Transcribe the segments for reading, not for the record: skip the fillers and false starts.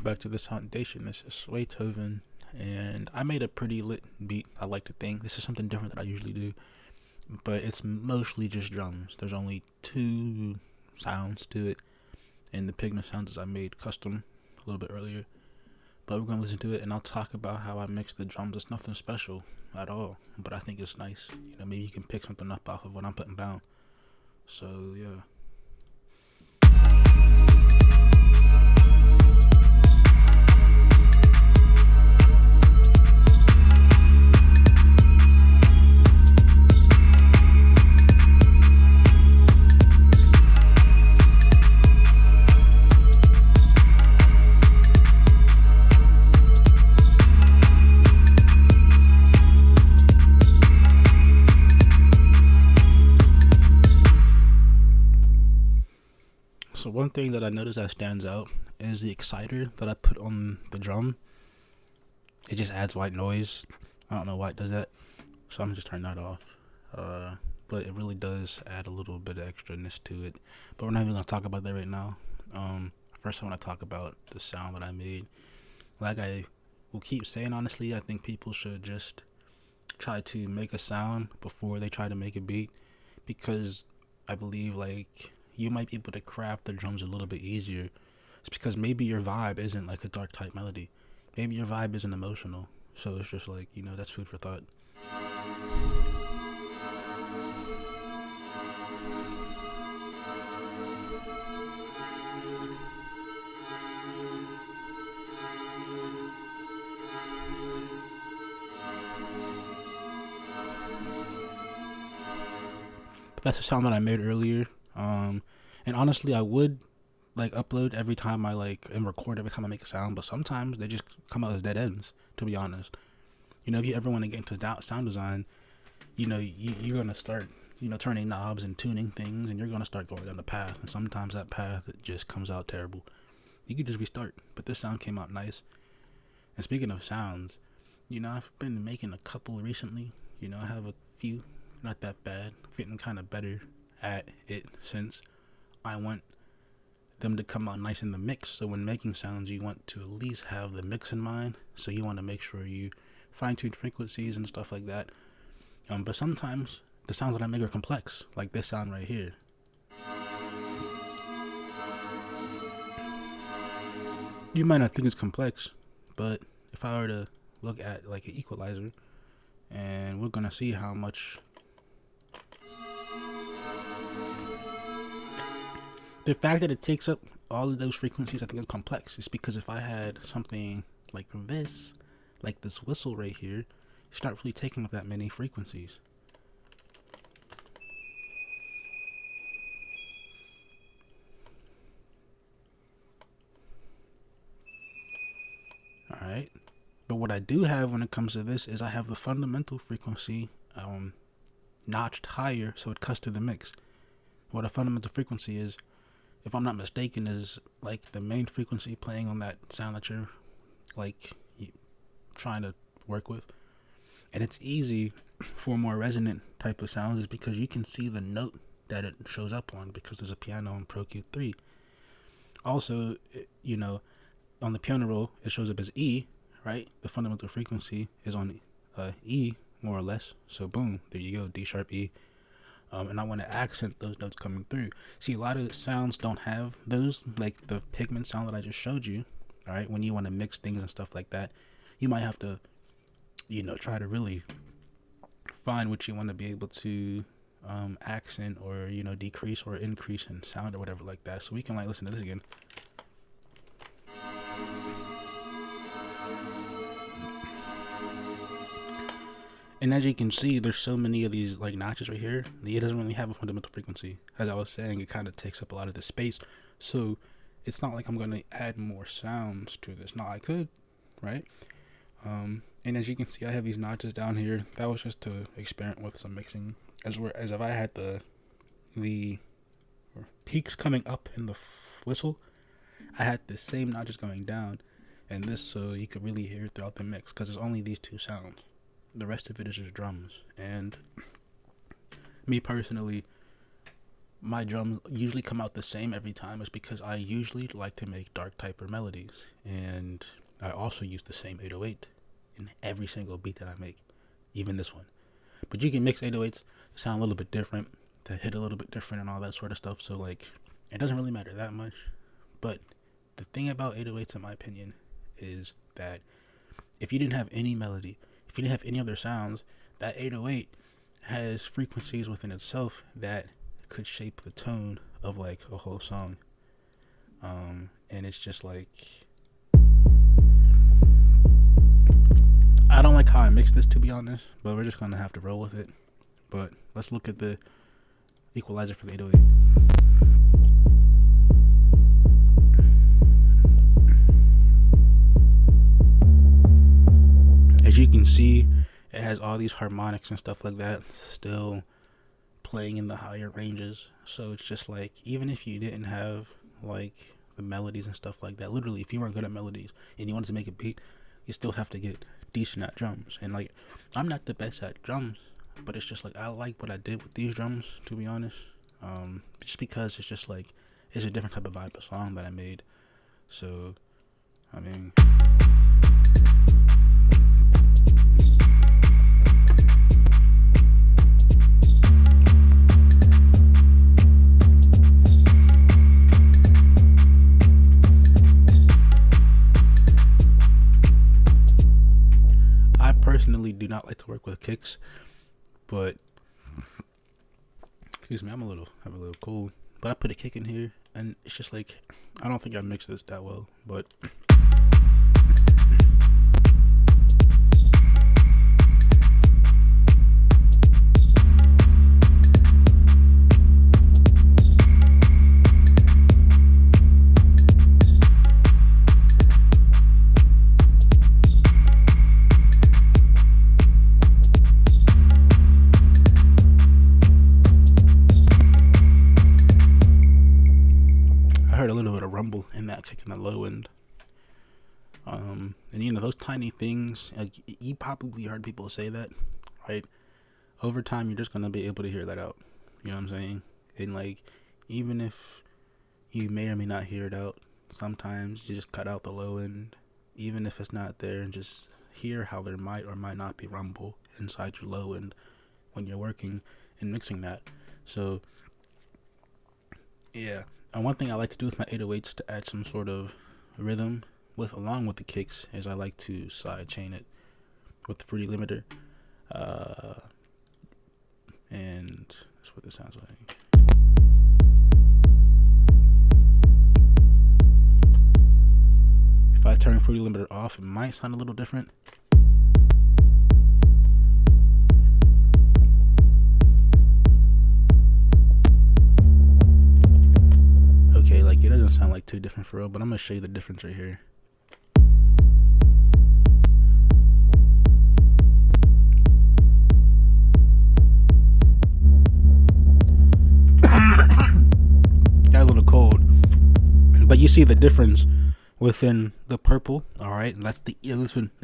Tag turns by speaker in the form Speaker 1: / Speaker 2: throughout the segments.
Speaker 1: welcome back to this foundation. This is Swaythoven, and I made a pretty lit beat. I like to think this is something different than I usually do, but it's mostly just drums. There's only two sounds to it, and the pigment sounds I made custom a little bit earlier. But we're gonna listen to it, and I'll talk about how I mix the drums. It's nothing special at all, but I think it's nice. Maybe you can pick something up off of what I'm putting down. So yeah. So one thing that I noticed that stands out is the exciter that I put on the drum. It just adds white noise. I don't know why it does that, so I'm gonna just turn that off. But it really does add a little bit of extraness to it. But we're not even gonna talk about that right now. First I want to talk about the sound that I made. Like I will keep saying, honestly, I think people should just try to make a sound before they try to make a beat, because I believe you might be able to craft the drums a little bit easier. It's because maybe your vibe isn't like a dark type melody. Maybe your vibe isn't emotional. So it's just that's food for thought. But that's a sound that I made earlier. And honestly, I would upload every time and record every time I make a sound, but sometimes they just come out as dead ends, to be honest. If you ever want to get into sound design, you're gonna start turning knobs and tuning things, and you're gonna start going down the path, and sometimes that path, it just comes out terrible. You could just restart, but this sound came out nice. And speaking of sounds, I've been making a couple recently. I have a few, not that bad, getting kind of better at it since I want them to come out nice in the mix. So when making sounds, you want to at least have the mix in mind. So you want to make sure you fine-tune frequencies and stuff like that. But sometimes the sounds that I make are complex, like this sound right here. You might not think it's complex, but if I were to look at an equalizer, and we're gonna see how much the fact that it takes up all of those frequencies, I think, is complex. It's because if I had something like this whistle right here, start really taking up that many frequencies. Alright. But what I do have when it comes to this is I have the fundamental frequency notched higher so it cuts through the mix. What a fundamental frequency is, if I'm not mistaken, is the main frequency playing on that sound that you're trying to work with. And it's easy for more resonant type of sounds is because you can see the note that it shows up on, because there's a piano on Pro Q3. Also, on the piano roll, it shows up as E, right? The fundamental frequency is on E, more or less. So boom, there you go, D sharp E. And I want to accent those notes coming through. See, a lot of sounds don't have those, like the pigment sound that I just showed you. All right, when you want to mix things and stuff like that, you might have to, try to really find what you want to be able to accent or decrease or increase in sound or whatever like that. So we can listen to this again. And as you can see, there's so many of these notches right here. It doesn't really have a fundamental frequency. As I was saying, it kind of takes up a lot of the space. So it's not like I'm going to add more sounds to this. Now I could, right? And as you can see, I have these notches down here. That was just to experiment with some mixing. As if I had the peaks coming up in the whistle, I had the same notches going down, and this so you could really hear it throughout the mix, because there's only these two sounds. The rest of it is just drums. And me personally, my drums usually come out the same every time is because I usually like to make dark type of melodies, and I also use the same 808 in every single beat that I make, even this one. But you can mix 808s to sound a little bit different, to hit a little bit different and all that sort of stuff, so like it doesn't really matter that much. But the thing about 808s, in my opinion, is that if you didn't have any melody, if you didn't have any other sounds, that 808 has frequencies within itself that could shape the tone of like a whole song. And it's just like, I don't like how I mix this, to be honest, but we're just gonna have to roll with it. But let's look at the equalizer for the 808. As you can see, it has all these harmonics and stuff like that still playing in the higher ranges. So it's just like, even if you didn't have like the melodies and stuff like that, literally if you weren't good at melodies and you wanted to make a beat, you still have to get decent at drums. And like, I'm not the best at drums, but it's just like, I like what I did with these drums, to be honest. Just because it's just like, it's a different type of vibe of song that I made. So I mean, I personally do not like to work with kicks, but excuse me, I'm a little cold. But I put a kick in here, and it's just like, I don't think I mixed this that well, but I heard a little bit of rumble in that kick in the low end. And you know, those tiny things, like, you probably heard people say that, right? Over time, you're just gonna be able to hear that out. You know what I'm saying? And like, even if you may or may not hear it out, sometimes you just cut out the low end, even if it's not there, and just hear how there might or might not be rumble inside your low end when you're working and mixing that. So yeah, and one thing I like to do with my 808s to add some sort of rhythm with, along with the kicks, is I like to side chain it with the fruity limiter, and that's what this sounds like. If I turn fruity limiter off, it might sound a little different. Okay, like, it doesn't sound like too different for real, but I'm gonna show you the difference right here. Got a little cold, but you see the difference within the purple. All right, and that's the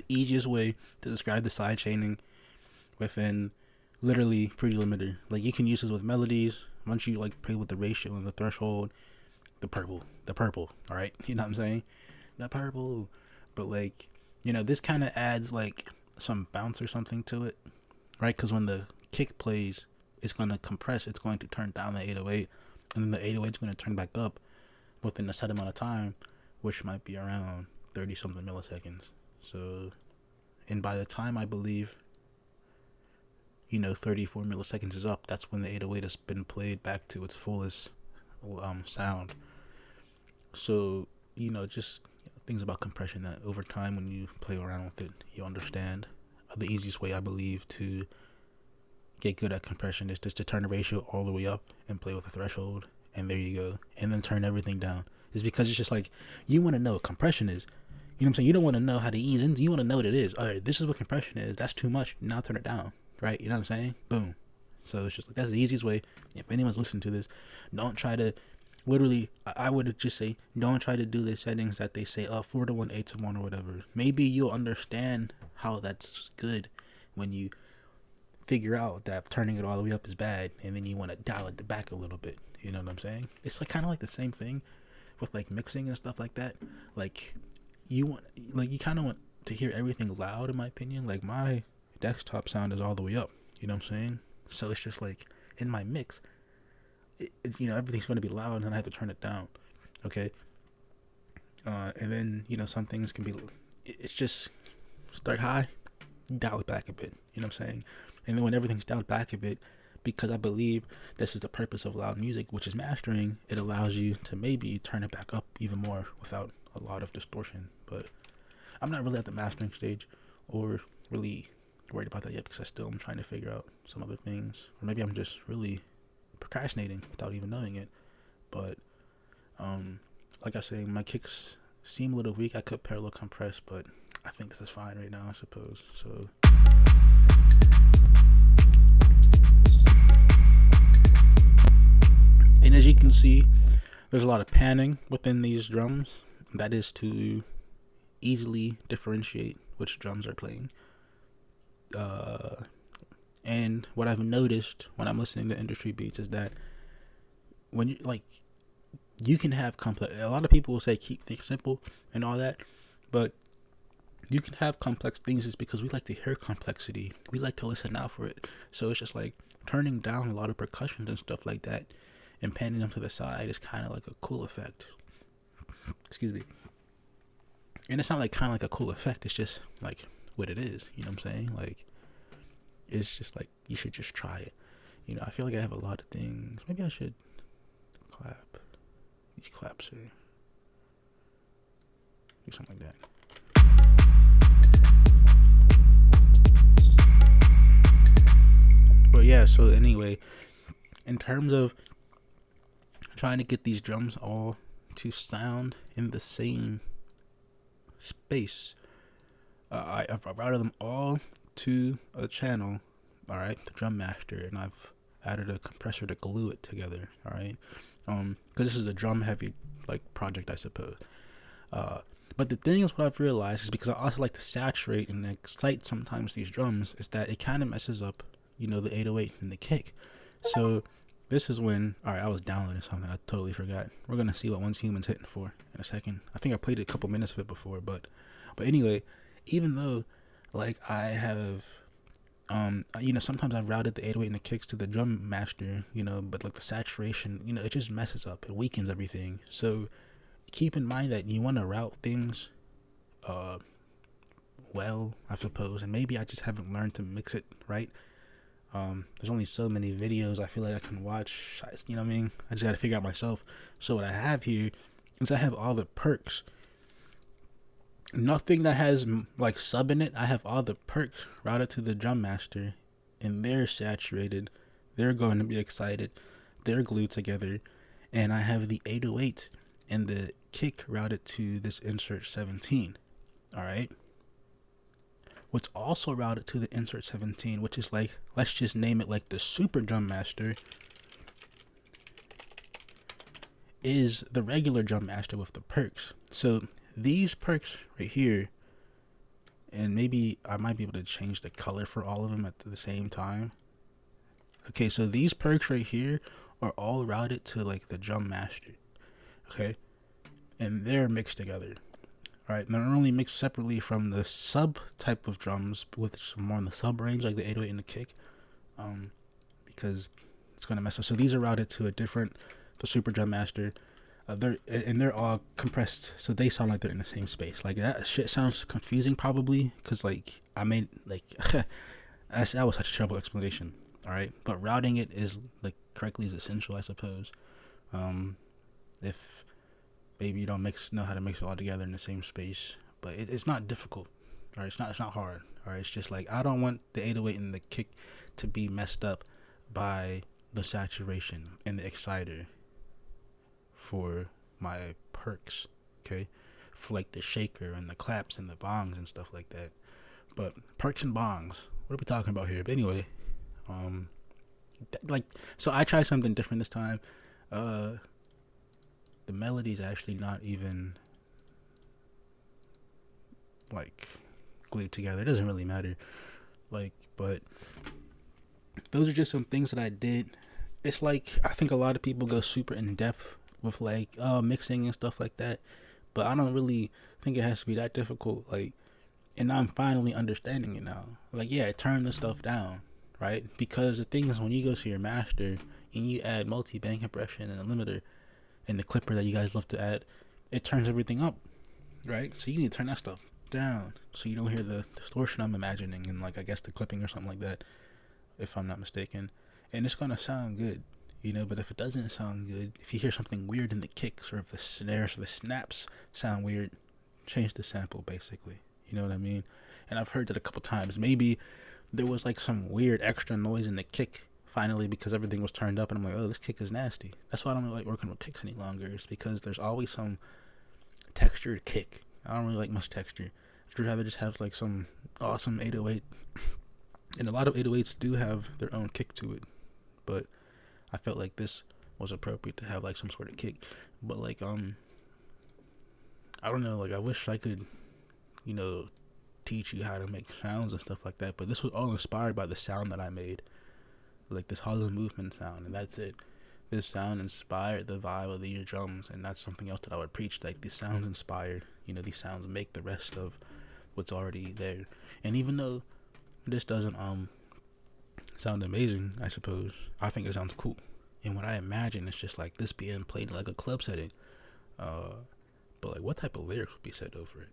Speaker 1: easiest way to describe the side chaining within literally fruity limiter. Like, you can use this with melodies. Once you like play with the ratio and the threshold, the purple, all right, you know what I'm saying, the purple. But like, you know, this kind of adds like some bounce or something to it, right? Because when the kick plays, it's going to compress, it's going to turn down the 808, and then the 808 is going to turn back up within a set amount of time, which might be around 30 something milliseconds. So, and by the time, I believe, you know, 34 milliseconds is up, that's when the 808 has been played back to its fullest sound. So, you know, just things about compression that over time, when you play around with it, you understand. The easiest way, I believe, to get good at compression is just to turn the ratio all the way up and play with the threshold, and there you go, and then turn everything down. It's because it's just like, you want to know what compression is. You know what I'm saying? You don't want to know how to ease in. You want to know what it is. All right, this is what compression is. That's too much. Now turn it down. Right? You know what I'm saying? Boom. So it's just like, that's the easiest way. If anyone's listening to this, don't try to, literally, I would just say, don't try to do the settings that they say, 4 to 1, 8 to 1, or whatever. Maybe you'll understand how that's good when you figure out that turning it all the way up is bad, and then you want to dial it back a little bit. You know what I'm saying? It's like kind of like the same thing with like mixing and stuff like that. Like you want, like you kind of want to hear everything loud, in my opinion. Like my desktop sound is all the way up. You know what I'm saying? So it's just like in my mix, everything's going to be loud, and then I have to turn it down. Okay. And then some things can be. It's just start high, dial it back a bit. You know what I'm saying? And then when everything's dialed back a bit, because I believe this is the purpose of loud music, which is mastering, it allows you to maybe turn it back up even more without a lot of distortion. But I'm not really at the mastering stage or really worried about that yet, because I still am trying to figure out some other things. Or maybe I'm just really procrastinating without even knowing it. But like I say, my kicks seem a little weak. I could parallel compress, but I think this is fine right now, I suppose. So and as you can see, there's a lot of panning within these drums. That is to easily differentiate which drums are playing. And what I've noticed when I'm listening to industry beats is that when you can have complex. A lot of people will say keep things simple and all that, but you can have complex things is because we like to hear complexity. We like to listen out for it. So it's just like turning down a lot of percussions and stuff like that and panning them to the side is kind of like a cool effect. Excuse me. And it's not like kind of like a cool effect. It's just like what it is. You know what I'm saying? Like, it's just like you should just try it. I feel like I have a lot of things. Maybe I should clap. These claps are do something like that. But yeah, so anyway, in terms of trying to get these drums all to sound in the same space, I've routed them all to a channel, all right, the drum master, and I've added a compressor to glue it together, all right, because this is a drum heavy project, I suppose. But the thing is, what I've realized is, because I also like to saturate and excite sometimes these drums, is that it kind of messes up the 808 and the kick. So this is when, alright, I was downloading something, I totally forgot. We're gonna see what Once Human's hitting for in a second. I think I played a couple minutes of it before, but anyway, even though I have sometimes I've routed the 808 and the kicks to the drum master, but the saturation, it just messes up, it weakens everything. So keep in mind that you want to route things well, I suppose, and maybe I just haven't learned to mix it right. There's only so many videos I feel like I can watch, you know what I mean? I just gotta figure out myself. So what I have here is I have all the perks. Nothing that has sub in it. I have all the perks routed to the drum master, and they're saturated. They're going to be excited. They're glued together, and I have the 808 and the kick routed to this insert 17. All right. What's also routed to the insert 17, which is let's just name it the super drum master, is the regular drum master with the perks. So these perks right here, and maybe I might be able to change the color for all of them at the same time. Okay, so these perks right here are all routed to the drum master. Okay, and they're mixed together. All right, and they're only mixed separately from the sub type of drums, with some more in the sub range, like the 808 and the kick, because it's gonna mess up. So these are routed to the super drum master. They're all compressed, so they sound like they're in the same space. That shit sounds confusing, probably, because I made that was such a terrible explanation. All right, but routing it is correctly is essential, I suppose. If maybe you don't know how to mix it all together in the same space, but it's not difficult. All right, it's not hard. All right, it's just I don't want the 808 and the kick to be messed up by the saturation and the exciter for my perks, okay, for the shaker and the claps and the bongs and stuff like that. But perks and bongs, what are we talking about here? But anyway, so I tried something different this time. The melody's actually not even glued together. It doesn't really matter, but those are just some things that I did it's like I think a lot of people go super in depth with like mixing and stuff like that, but I don't really think it has to be that difficult. Like, and I'm finally understanding it now. Like, yeah, turn the stuff down, right? Because the thing is, when you go to your master and you add multi-band compression and a limiter and the clipper that you guys love to add, it turns everything up, right? So you need to turn that stuff down so you don't hear the distortion I'm imagining and like I guess the clipping or something like that, if I'm not mistaken. And it's gonna sound good, you know. But if it doesn't sound good, if you hear something weird in the kicks or if the snares or the snaps sound weird, change the sample basically. You know what I mean? And I've heard that a couple times. Maybe there was like some weird extra noise in the kick finally because everything was turned up, and I'm like, oh, this kick is nasty. That's why I don't really like working with kicks any longer. Is because there's always some textured kick. I don't really like much texture. I'd rather just have like some awesome 808. And a lot of 808s do have their own kick to it, but I felt like this was appropriate to have like some sort of kick. But like I don't know, like I wish I could, you know, teach you how to make sounds and stuff like that, but this was all inspired by the sound that I made, like this hollow movement sound, and that's it. This sound inspired the vibe of these drums, and that's something else that I would preach. Like these sounds inspire, you know, these sounds make the rest of what's already there. And even though this doesn't sound amazing, I suppose, I think it sounds cool. And what I imagine is just like this being played in like a club setting. But like what type of lyrics would be said over it?